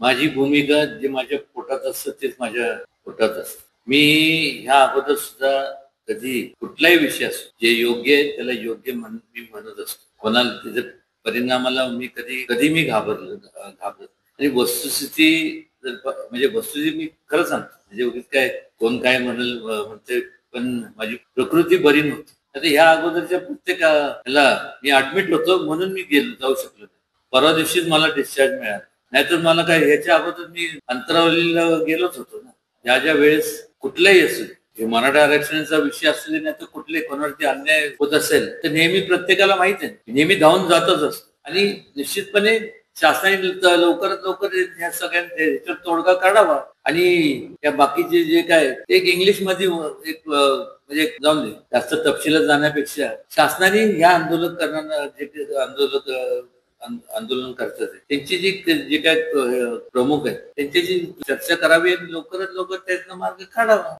माझी भूमिका जे माझ्या पोटात असतं तेच माझ्या पोटात असतं. मी ह्या अगोदर सुद्धा कधी कुठलाही विषय असो जे योग्य आहे त्याला योग्य मी म्हणत असतो. कोणाला त्याच्या परिणामाला मी कधी कधी मी घाबरत आणि वस्तुस्थिती म्हणजे वस्तुस्थिती मी खरं सांगतो. म्हणजे उगीच काय कोण काय म्हणते, पण माझी प्रकृती बरी नव्हती. आता ह्या अगोदरच्या प्रत्येक ह्याला मी ऍडमिट होतो म्हणून मी जाऊ शकलो नाही. परवा दिवशीच मला डिस्चार्ज मिळाला. नाहीतर मला काय ह्याच्या अगोदर मी अंतरावलीला गेलोच होतो ना. ज्या ज्या वेळेस कुठलाही असू दे, मराठा आरक्षणाचा विषय असू दे, नाही तर कुठले कोणावरती अन्याय होत असेल तर नेहमी प्रत्येकाला माहित आहे, नेहमी धावून जातच असतो. आणि निश्चितपणे शासनाने लवकरात लवकर ह्या सगळ्यांच्या तोडगा काढावा. आणि या बाकीचे जे काय एक इंग्लिश मध्ये एक म्हणजे जाऊन दे, जास्त तपशिलात जाण्यापेक्षा शासनाने ह्या आंदोलन करणारा जे आंदोलन करतात त्यांची जे काय प्रमुख आहेत त्यांच्याशी चर्चा करावी आणि लवकरात लवकर त्यातनं मार्ग काढावा.